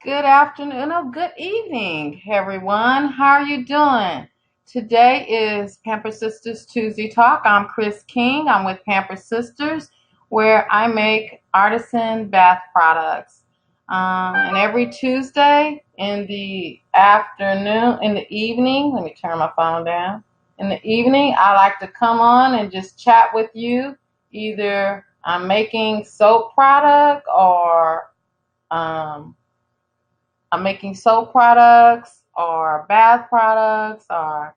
Good afternoon or good evening, everyone. How are you doing? Today is Pampered Sisters Tuesday Talk. I'm Chris King. I'm with Pampered Sisters, where I make artisan bath products. And every Tuesday in the afternoon, in the evening, let me turn my phone down. In the evening, I like to come on and just chat with you. Either I'm making soap product or um, I'm making soap products or bath products or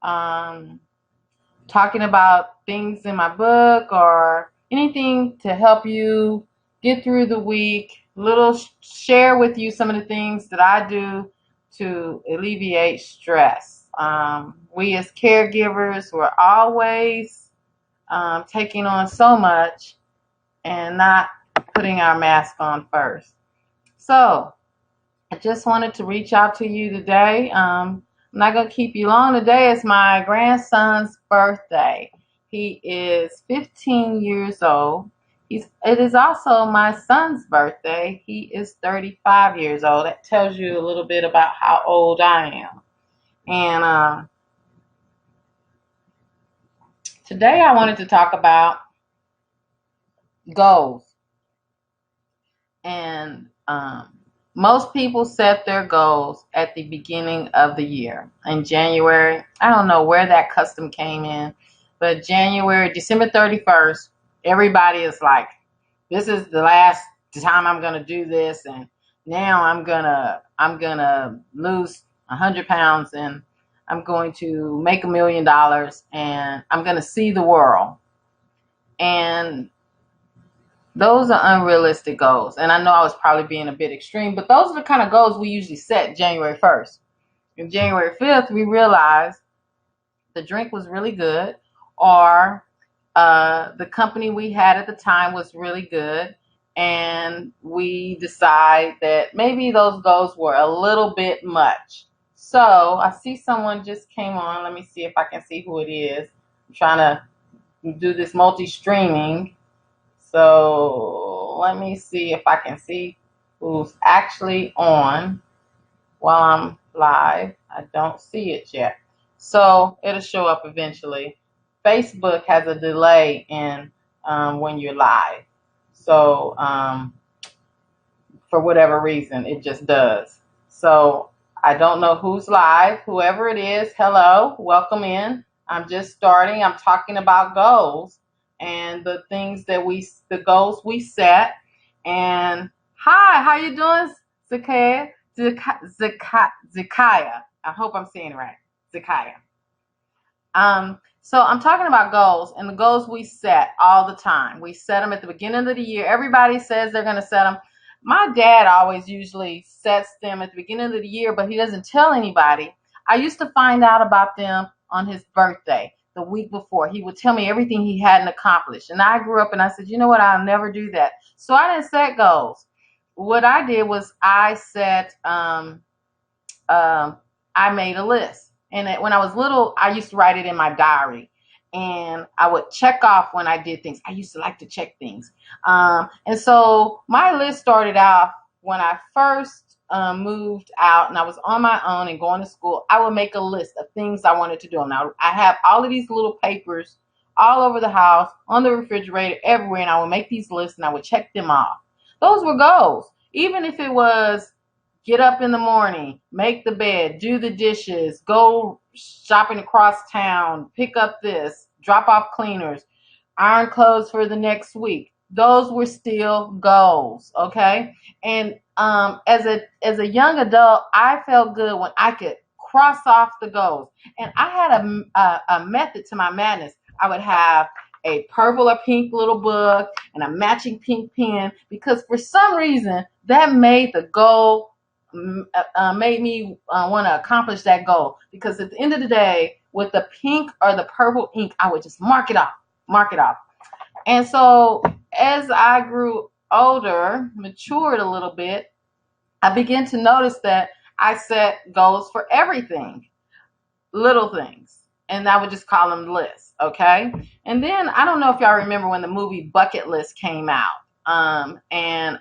um, talking about things in my book or anything to help you get through the week. Share with you some of the things that I do to alleviate stress. We as caregivers, we're always taking on so much and not putting our mask on first. So, I just wanted to reach out to you today. I'm not going to keep you long. Today is my grandson's birthday. He is 15 years old. It is also my son's birthday. He is 35 years old. That tells you a little bit about how old I am. And today I wanted to talk about goals. And most people set their goals at the beginning of the year. In January, I don't know where that custom came in, but December 31st, everybody is like, this is the last time I'm going to do this, and now I'm gonna lose 100 pounds, and I'm going to make $1 million, and I'm going to see the world. And those are unrealistic goals. And I know I was probably being a bit extreme, but those are the kind of goals we usually set January 1st. And January 5th, we realized the drink was really good, or the company we had at the time was really good. And we decide that maybe those goals were a little bit much. So I see someone just came on. Let me see if I can see who it is. I'm trying to do this multi-streaming. So let me see if I can see who's actually on while I'm live. I don't see it yet. So it'll show up eventually. Facebook has a delay in when you're live. So for whatever reason, it just does. So I don't know who's live. Whoever it is, hello, welcome in. I'm just starting. I'm talking about goals and the the goals we set. And hi, how you doing, Zakaya? Zakaya. I hope I'm saying it right. Zakaya. So I'm talking about goals, and the goals we set all the time. We set them at the beginning of the year. Everybody says they're going to set them. My dad always usually sets them at the beginning of the year, but he doesn't tell anybody. I used to find out about them on his birthday, the week before. He would tell me everything he hadn't accomplished. And I grew up and I said, you know what? I'll never do that. So I didn't set goals. What I did was I made a list. And when I was little, I used to write it in my diary. And I would check off when I did things. I used to like to check things. And so my list started off when I first moved out and I was on my own and going to school. I would make a list of things I wanted to do. Now, I have all of these little papers all over the house, on the refrigerator, everywhere. And I would make these lists and I would check them off. Those were goals. Even if it was get up in the morning, make the bed, do the dishes, go shopping across town, pick up this, drop off cleaners, iron clothes for the next week. Those were still goals, okay? And as a young adult, I felt good when I could cross off the goals. And I had a method to my madness. I would have a purple or pink little book and a matching pink pen because for some reason that made the goal made me want to accomplish that goal, because at the end of the day, with the pink or the purple ink, I would just mark it off. And so as I grew older, matured a little bit, I began to notice that I set goals for everything, little things, and I would just call them lists, okay? And then I don't know if y'all remember when the movie Bucket List came out, and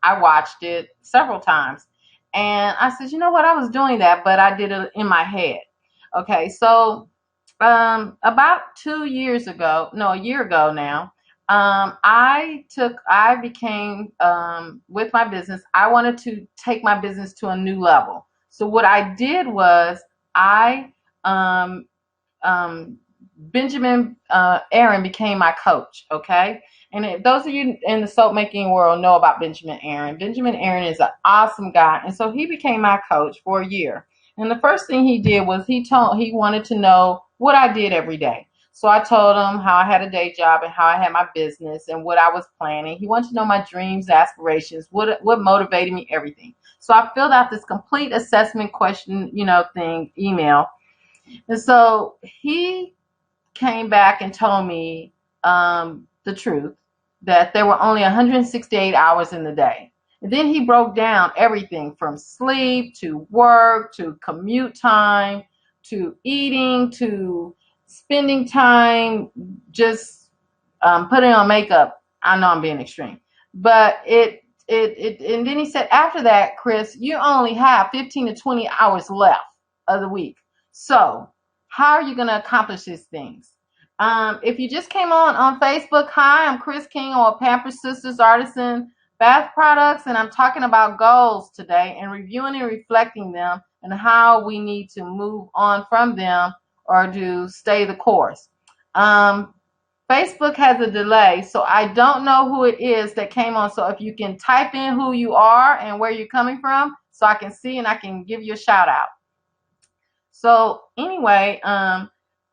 I watched it several times. And I said, you know what? I was doing that, but I did it in my head. Okay. So, about 2 years ago, no, a year ago now, I became, with my business, I wanted to take my business to a new level. So what I did was I, um, um, Benjamin Aaron became my coach. Okay. And those of you in the soap making world know about Benjamin Aaron. Benjamin Aaron is an awesome guy. And so he became my coach for a year. And the first thing he did was he wanted to know what I did every day. So I told him how I had a day job and how I had my business and what I was planning. He wanted to know my dreams, aspirations, what motivated me, everything. So I filled out this complete assessment question, thing, email. And so he came back and told me, the truth, that there were only 168 hours in the day. And then he broke down everything from sleep to work to commute time to eating to spending time just putting on makeup. I know I'm being extreme, but and then he said, after that, Chris, you only have 15 to 20 hours left of the week. So how are you going to accomplish these things? If you just came on Facebook, hi, I'm Chris King or Pampered Sisters Artisan Bath Products, and I'm talking about goals today and reviewing and reflecting them and how we need to move on from them or to stay the course. Facebook has a delay, so I don't know who it is that came on. So if you can type in who you are and where you're coming from, so I can see and I can give you a shout out. So anyway,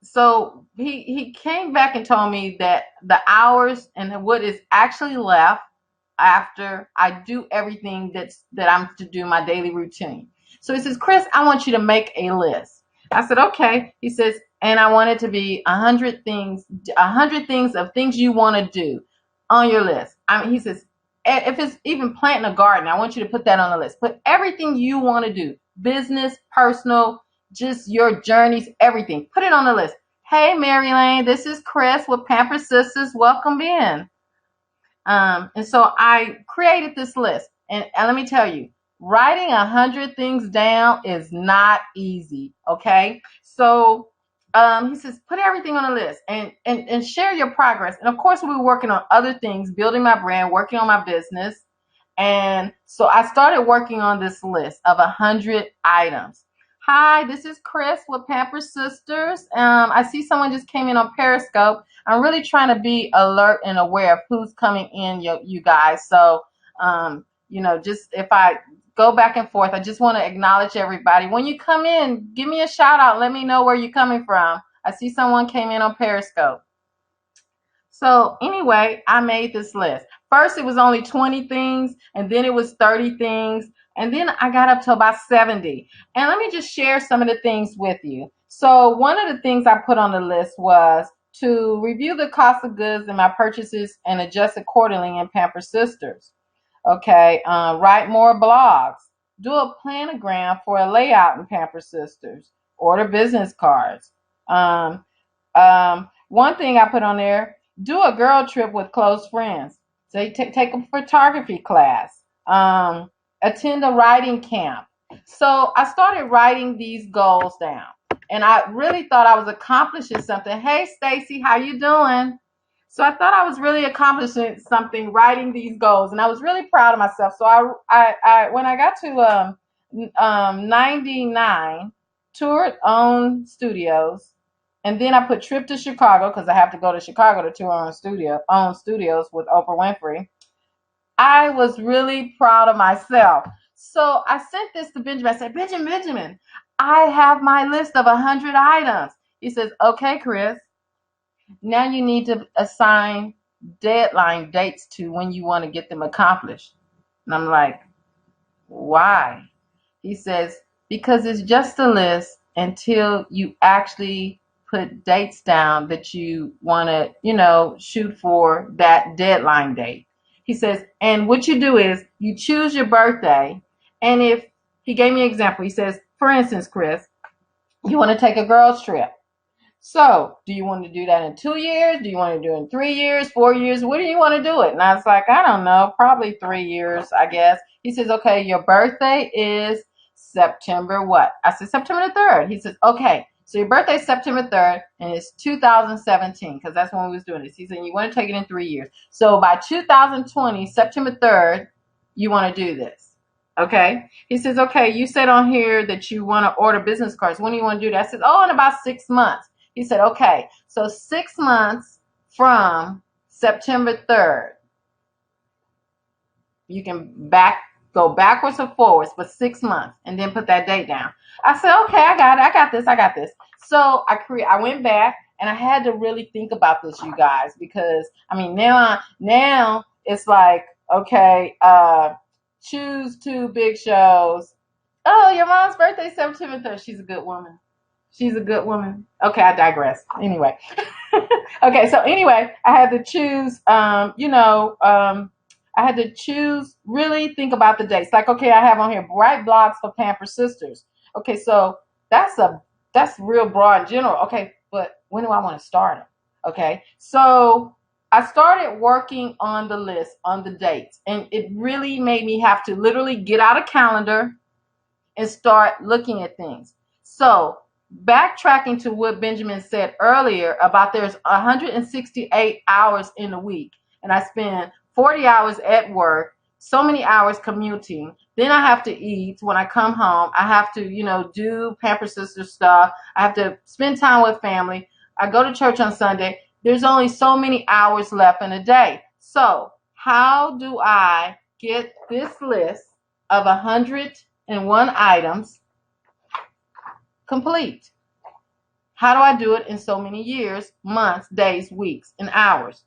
so he came back and told me that the hours and what is actually left after I do everything that I'm to do my daily routine. So he says, Chris, I want you to make a list. I said, okay. He says, and I want it to be 100 things of things you want to do on your list. He says, if it's even planting a garden, I want you to put that on the list. Put everything you want to do, business, personal, just your journeys, everything. Put it on the list. Hey, Mary Lane, this is Chris with Pampered Sisters. Welcome in. And so I created this list. And let me tell you, writing 100 things down is not easy. Okay. So he says, put everything on a list and share your progress. And of course, we were working on other things, building my brand, working on my business. And so I started working on this list of 100 items. Hi, this is Chris with Pampered Sisters. I see someone just came in on Periscope. I'm really trying to be alert and aware of who's coming in, you guys. So, just if I go back and forth, I just want to acknowledge everybody. When you come in, give me a shout out. Let me know where you're coming from. I see someone came in on Periscope. So anyway, I made this list. First, it was only 20 things, and then it was 30 things, and then I got up to about 70. And let me just share some of the things with you. So one of the things I put on the list was to review the cost of goods in my purchases and adjust accordingly in Pampered Sisters. Okay, write more blogs. Do a planogram for a layout in Pampered Sisters. Order business cards. One thing I put on there, do a girl trip with close friends. So take a photography class. Attend a writing camp. So I started writing these goals down. And I really thought I was accomplishing something. Hey, Stacy, how you doing? So I thought I was really accomplishing something writing these goals. And I was really proud of myself. So I when I got to 99, toured own studios. And then I put trip to Chicago because I have to go to Chicago to tour own studios with Oprah Winfrey. I was really proud of myself. So I sent this to Benjamin. I said, Benjamin, I have my list of 100 items. He says, okay, Chris, now you need to assign deadline dates to when you want to get them accomplished. And I'm like, why? He says, because it's just a list until you actually put dates down that you want to, shoot for that deadline date. He says, and what you do is you choose your birthday. And if he gave me an example, he says, for instance, Chris, you want to take a girls trip. So, do you want to do that in 2 years? Do you want to do it in 3 years, 4 years? What do you want to do it? And I was like, I don't know, probably 3 years, I guess. He says, okay, your birthday is September what? I said, September the 3rd. He says, okay, so your birthday is September 3rd, and it's 2017, because that's when we was doing this. He said, you want to take it in 3 years. So by 2020, September 3rd, you want to do this. Okay. He says, okay, you said on here that you want to order business cards. When do you want to do that? I said, oh, in about 6 months. He said, okay, so 6 months from September 3rd, you can go backwards or forwards for 6 months and then put that date down. I said, okay, I got it. I got this. So I went back and I had to really think about this, you guys, because I mean, now it's like, okay, choose 2 big shows. Oh, your mom's birthday, September 3rd. She's a good woman. She's a good woman. Okay, I digress. Anyway. Okay, so anyway, I had to choose, I had to choose, really think about the dates. Like, okay, I have on here, Bright Blogs for Pampered Sisters. Okay, so that's real broad and general. Okay, but when do I want to start them? Okay, so I started working on the list, on the dates, and it really made me have to literally get out a calendar and start looking at things. So backtracking to what Benjamin said earlier about there's 168 hours in a week, and I spend 40 hours at work, so many hours commuting. Then I have to eat when I come home. I have to, do Pamper Sister stuff. I have to spend time with family. I go to church on Sunday. There's only so many hours left in a day. So how do I get this list of 101 items complete? How do I do it in so many years, months, days, weeks, and hours?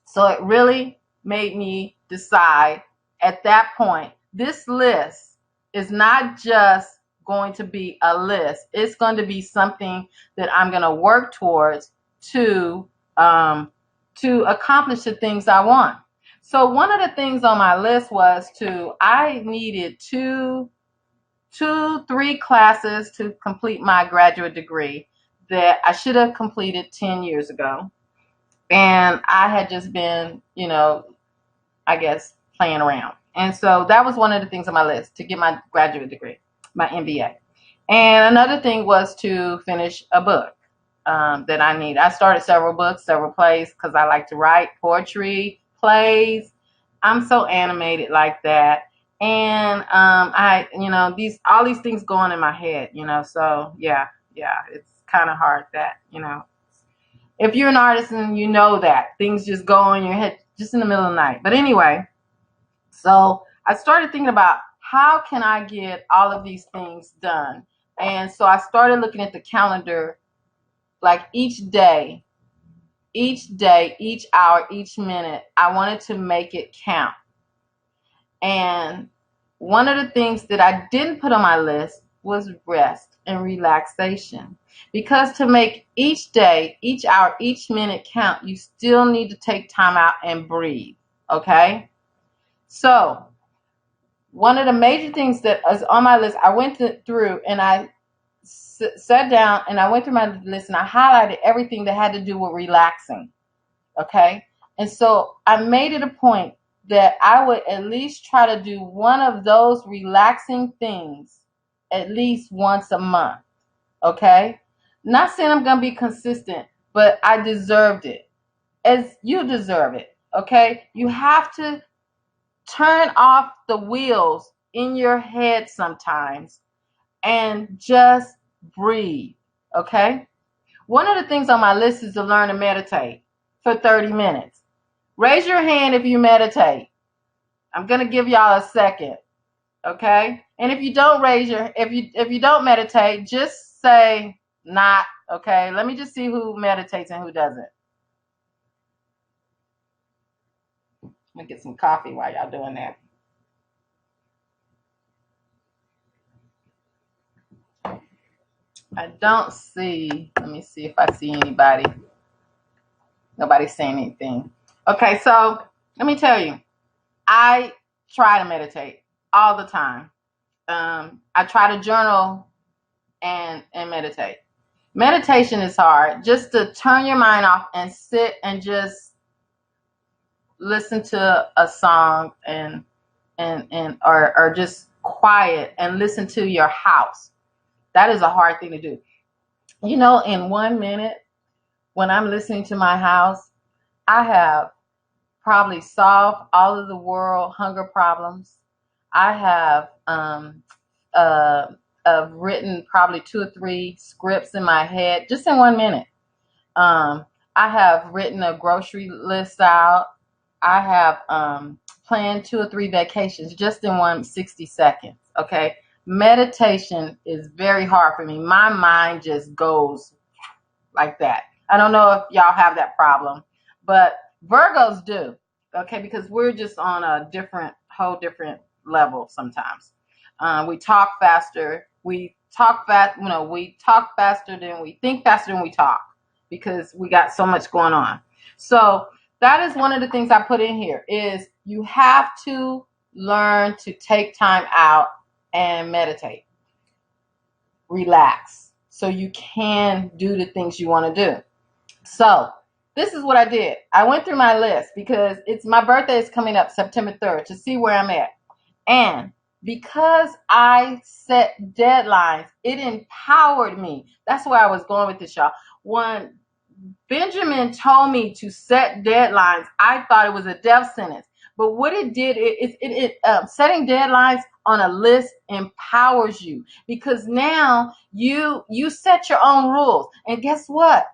So it really made me decide at that point, this list is not just going to be a list. It's going to be something that I'm going to work towards to accomplish the things I want. So one of the things on my list was I needed 3 classes to complete my graduate degree that I should have completed 10 years ago. And I had just been, I guess, playing around. And so that was one of the things on my list, to get my graduate degree, my MBA. And another thing was to finish a book that I need. I started several books, several plays, because I like to write poetry, plays. I'm so animated like that. And all these things go on in my head, so yeah, it's kind of hard that, if you're an artisan, you know that things just go in your head just in the middle of the night. But anyway, so I started thinking about how can I get all of these things done? And so I started looking at the calendar, like each day, each hour, each minute, I wanted to make it count. And one of the things that I didn't put on my list was rest and relaxation. Because to make each day, each hour, each minute count, you still need to take time out and breathe. Okay? So, one of the major things that is on my list, I went through and I sat down and I went through my list and I highlighted everything that had to do with relaxing. Okay? And so I made it a point that I would at least try to do one of those relaxing things at least once a month. Okay? Not saying I'm going to be consistent, but I deserved it. As you deserve it. Okay? You have to turn off the wheels in your head sometimes and just breathe. Okay? One of the things on my list is to learn to meditate for 30 minutes. Raise your hand if you meditate. I'm going to give y'all a second. Okay? And if you don't if you don't meditate, just say not. Okay? Let me just see who meditates and who doesn't. Let me get some coffee while y'all doing that. I don't see. Let me see if I see anybody. Nobody's saying anything. Okay, so let me tell you. I try to meditate all the time. I try to journal and meditate. Meditation is hard. Just to turn your mind off and sit and just listen to a song or just quiet and listen to your house. That is a hard thing to do. You know, in 1 minute, when I'm listening to my house, I have probably solved all of the world hunger problems. I have written probably 2 or 3 scripts in my head just in 1 minute. I have written a grocery list out. I have planned 2 or 3 vacations just in 60 seconds. Okay. Meditation is very hard for me. My mind just goes like that. I don't know if y'all have that problem, but Virgos do. Okay. Because we're just on a whole different level sometimes. We talk faster. We talk faster than we think faster than we talk because we got so much going on. So that is one of the things I put in here is you have to learn to take time out and meditate, relax, so you can do the things you want to do. So this is what I did. I went through my list because my birthday is coming up September 3rd to see where I'm at. And because I set deadlines, it empowered me. That's where I was going with this, y'all. When Benjamin told me to set deadlines, I thought it was a death sentence. But what it did, setting deadlines on a list empowers you because now you set your own rules. And guess what?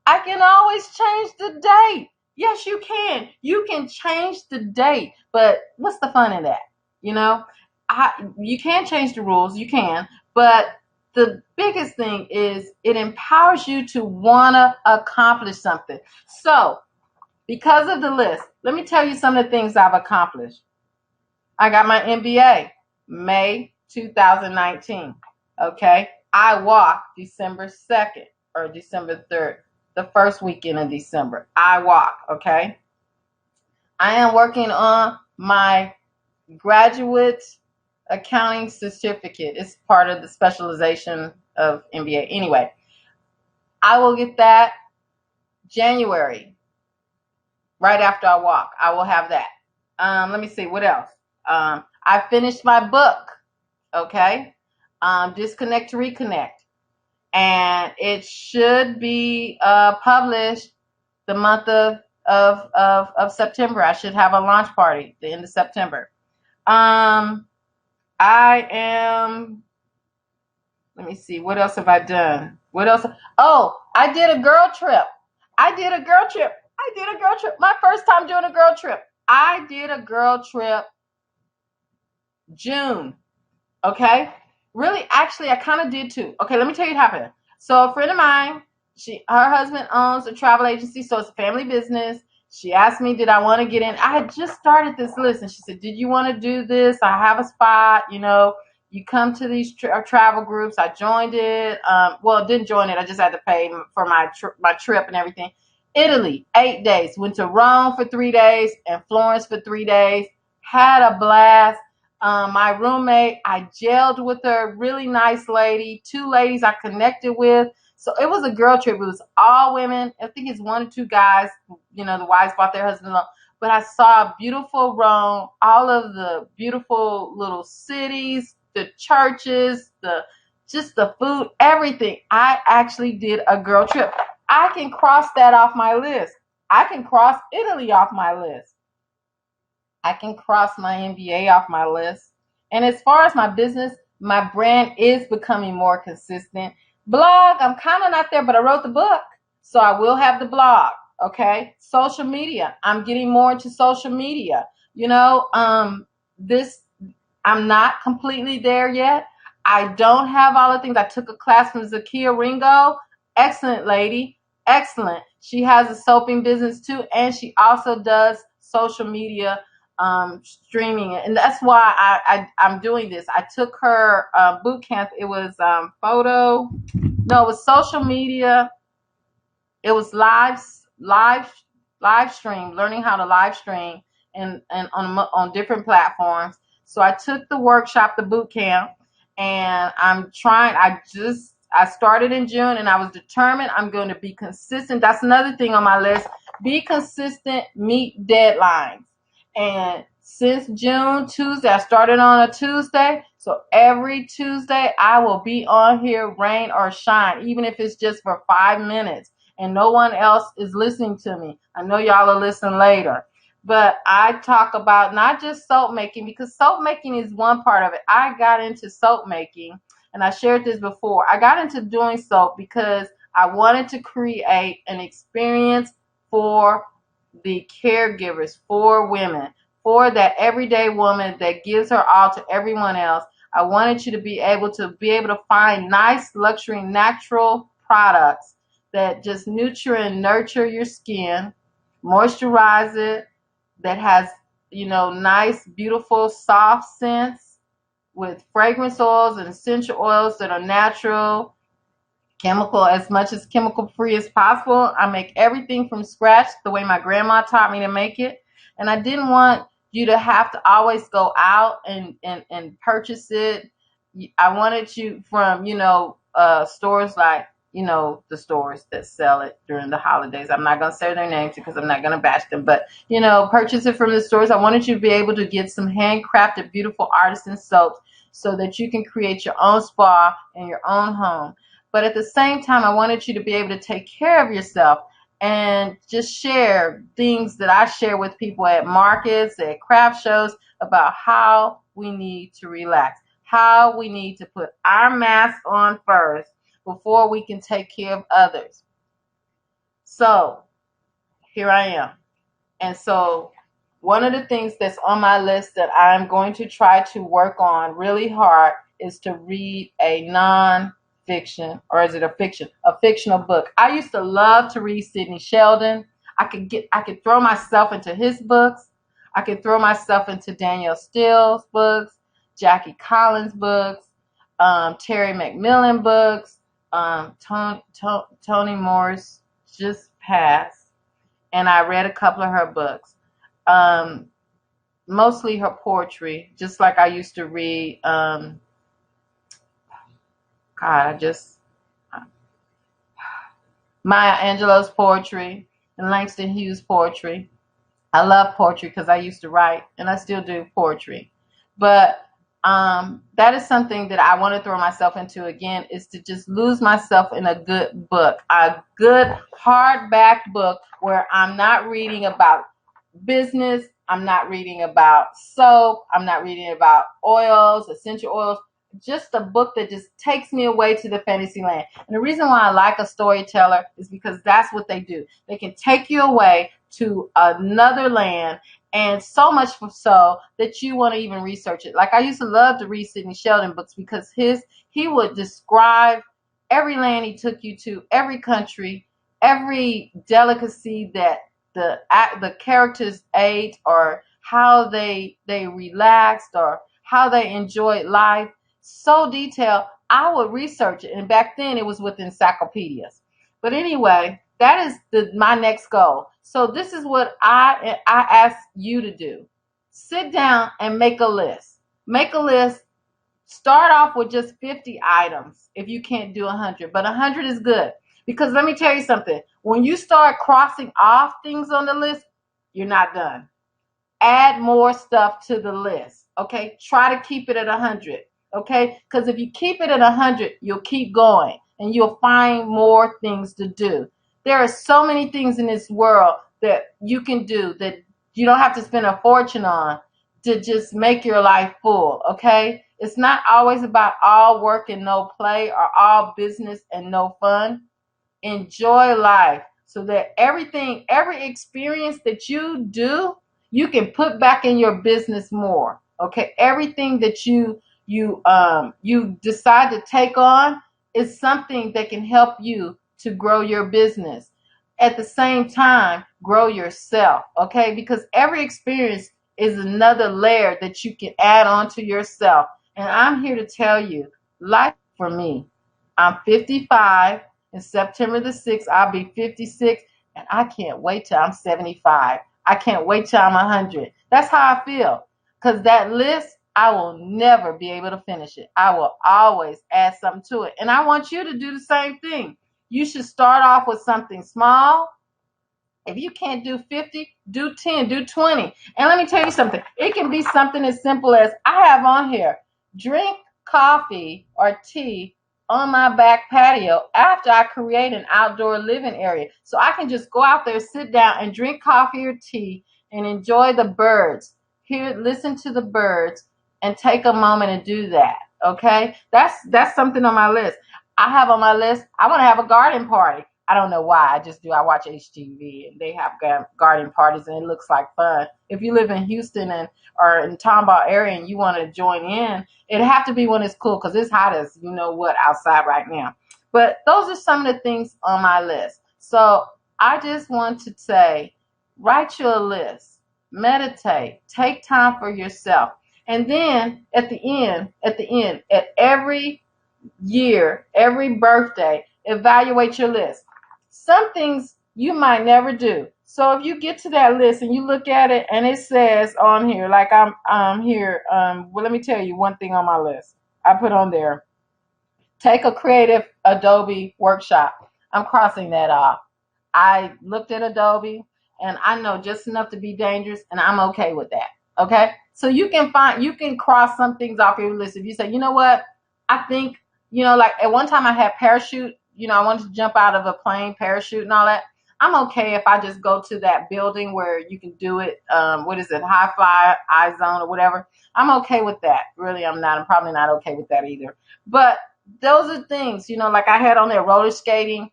I can always change the date. Yes, you can. You can change the date. But what's the fun in that? You know, you can change the rules. You can. But the biggest thing is it empowers you to want to accomplish something. So because of the list, let me tell you some of the things I've accomplished. I got my MBA May 2019. Okay. I walked December 2nd or December 3rd, the first weekend of December. I walk. Okay. I am working on my graduate accounting certificate. It's part of the specialization of MBA. Anyway, I will get that January, right after I walk. I will have that. Let me see what else. I finished my book. Okay, Disconnect to Reconnect, and it should be published the month of September. I should have a launch party the end of September. Let me see, what else have I done? What else? Oh, I did a girl trip. My first time doing a girl trip. I did a girl trip June. Okay. Really, actually, I kind of did too. Okay, let me tell you what happened. So a friend of mine, her husband owns a travel agency, so it's a family business. She asked me, did I want to get in? I had just started this list, and she said, did you want to do this? I have a spot, you come to these travel groups. I joined it. Didn't join it. I just had to pay for my trip and everything. Italy, 8 days. Went to Rome for 3 days and Florence for 3 days. Had a blast. My roommate, I gelled with her, really nice lady. 2 ladies I connected with. So it was a girl trip. It was all women. I think it's 1 or 2 guys. The wives brought their husbands along. But I saw beautiful Rome, all of the beautiful little cities, the churches, the food, everything. I actually did a girl trip. I can cross that off my list. I can cross Italy off my list. I can cross my MBA off my list. And as far as my business, my brand is becoming more consistent. Blog, I'm kind of not there, but I wrote the book. So I will have the blog. Okay. Social media. I'm getting more into social media. I'm not completely there yet. I don't have all the things. I took a class from Zakia Ringo. Excellent lady. Excellent. She has a soaping business too. And she also does social media streaming. And that's why I'm doing this. I took her boot camp. It was it was social media. It was live stream, learning how to live stream and on different platforms. So I took the workshop, the boot camp, and I I started in June and I was determined I'm going to be consistent. That's another thing on my list. Be consistent, meet deadlines. And since June, Tuesday, I started on a Tuesday. So every Tuesday I will be on here, rain or shine, even if it's just for 5 minutes and no one else is listening to me. I know y'all will listen later. But I talk about not just soap making, because soap making is one part of it. I got into soap making, and I shared this before. I got into doing soap because I wanted to create an experience for the caregivers, for women, for that everyday woman that gives her all to everyone else. I wanted you to be able to find nice, luxury, natural products that just nurture and nurture your skin, moisturize it, that has, nice, beautiful, soft scents with fragrance oils and essential oils that are natural, as much as chemical free as possible. I make everything from scratch the way my grandma taught me to make it. And I didn't want you to have to always go out and purchase it. I wanted you from, stores like, the stores that sell it during the holidays. I'm not going to say their names because I'm not going to bash them, but, purchase it from the stores. I wanted you to be able to get some handcrafted, beautiful artisan soaps so that you can create your own spa in your own home. But at the same time, I wanted you to be able to take care of yourself and just share things that I share with people at markets, at craft shows, about how we need to relax, how we need to put our mask on first before we can take care of others. So here I am. And so one of the things that's on my list that I'm going to try to work on really hard is to read a non-fiction, or is it a fiction? A fictional book. I used to love to read Sidney Sheldon. I could throw myself into his books. I could throw myself into Danielle Steele's books, Jackie Collins' books, Terry McMillan books, Toni Morris just passed, and I read a couple of her books. Mostly her poetry, just like I used to read, Maya Angelou's poetry and Langston Hughes' poetry. I love poetry because I used to write, and I still do poetry. But that is something that I want to throw myself into again, is to just lose myself in a good book, a good hardback book where I'm not reading about business, I'm not reading about soap, I'm not reading about oils, essential oils, just a book that just takes me away to the fantasy land. And the reason why I like a storyteller is because that's what they do. They can take you away to another land, and so much so that you want to even research it. Like I used to love to read Sidney Sheldon books because he would describe every land he took you to, every country, every delicacy that the characters ate, or how they relaxed, or how they enjoyed life. So detailed, I would research it. And back then it was with encyclopedias. But anyway, that is my next goal. So this is what I ask you to do. Sit down and make a list. Make a list. Start off with just 50 items if you can't do 100. But 100 is good. Because let me tell you something. When you start crossing off things on the list, you're not done. Add more stuff to the list. Okay? Try to keep it at 100. Okay? Because if you keep it at 100, you'll keep going. And you'll find more things to do. There are so many things in this world that you can do that you don't have to spend a fortune on to just make your life full. Okay? It's not always about all work and no play, or all business and no fun. Enjoy life so that every experience that you do, you can put back in your business more. Okay, everything that you decide to take on is something that can help you to grow your business. At the same time, grow yourself. Okay, because every experience is another layer that you can add on to yourself. And I'm here to tell you, life for me. I'm 55. In September the 6th, I'll be 56, and I can't wait till I'm 75. I can't wait till I'm 100. That's how I feel. Because that list, I will never be able to finish it. I will always add something to it. And I want you to do the same thing. You should start off with something small. If you can't do 50, do 10, do 20. And let me tell you something. It can be something as simple as I have on here, drink coffee or tea on my back patio after I create an outdoor living area. So I can just go out there, sit down and drink coffee or tea and enjoy the birds. Listen to the birds and take a moment and do that. Okay? That's something on my list. I have on my list, I want to have a garden party. I don't know why. I just do. I watch HGTV and they have garden parties and it looks like fun. If you live in Houston or in Tomball area and you want to join in, it'd have to be when it's cool because it's hot as you know what outside right now. But those are some of the things on my list. So I just want to say, write your list, meditate, take time for yourself. And then at the end, at every year, every birthday, evaluate your list. Some things you might never do. So if you get to that list and you look at it and it says on here, like I'm here, well, let me tell you one thing on my list. I put on there, take a creative Adobe workshop. I'm crossing that off. I looked at Adobe and I know just enough to be dangerous and I'm okay with that. Okay. So you can cross some things off your list. If you say, you know what, I think, like at one time I had parachute, I wanted to jump out of a plane, parachute and all that. I'm okay if I just go to that building where you can do it. What is it? High fly, iZone or whatever. I'm okay with that. Really, I'm not. I'm probably not okay with that either. But those are things, like I had on there roller skating.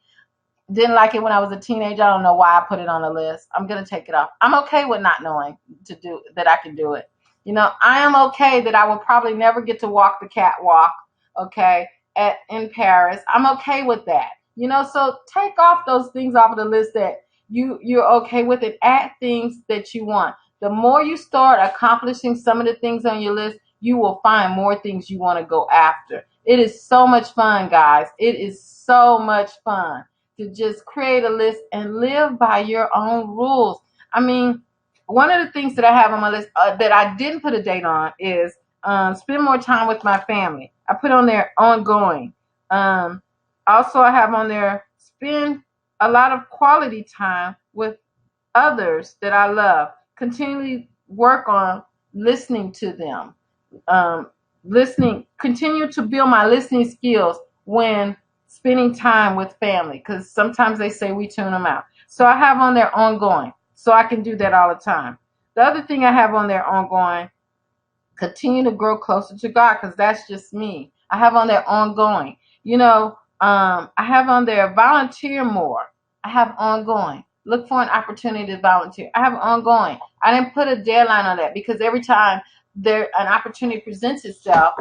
Didn't like it when I was a teenager. I don't know why I put it on the list. I'm going to take it off. I'm okay with not knowing that I can do it. I am okay that I will probably never get to walk the catwalk, okay, in Paris. I'm okay with that. So take off those things off of the list that you're okay with it. Add things that you want. The more you start accomplishing some of the things on your list, you will find more things you want to go after. It is so much fun, guys. It is so much fun to just create a list and live by your own rules. I mean, one of the things that I have on my list that I didn't put a date on is spend more time with my family. I put on there ongoing. Also, I have on there spend a lot of quality time with others that I love. Continually work on listening to them. Continue to build my listening skills when spending time with family, because sometimes they say we tune them out. So I have on there ongoing, so I can do that all the time. The other thing I have on there ongoing, continue to grow closer to God, because that's just me. I have on there ongoing. I have on there volunteer more. I have ongoing. Look for an opportunity to volunteer. I have ongoing. I didn't put a deadline on that because every time an opportunity presents itself,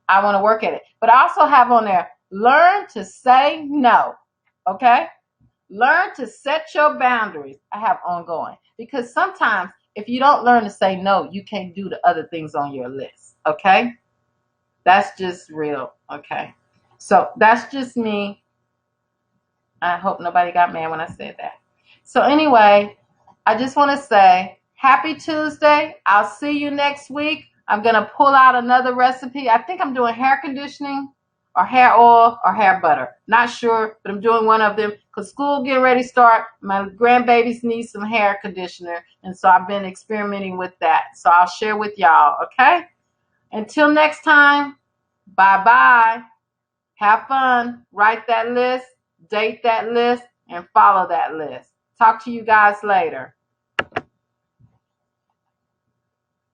I want to work at it. But I also have on there, learn to say no. Okay? Learn to set your boundaries. I have ongoing. Because sometimes if you don't learn to say no, you can't do the other things on your list. Okay? That's just real. Okay? So that's just me. I hope nobody got mad when I said that. So anyway, I just want to say happy Tuesday. I'll see you next week. I'm going to pull out another recipe. I think I'm doing hair conditioning or hair oil or hair butter. Not sure, but I'm doing one of them because school getting ready to start. My grandbabies need some hair conditioner, and so I've been experimenting with that. So I'll share with y'all, okay? Until next time, bye-bye. Have fun. Write that list, date that list, and follow that list. Talk to you guys later.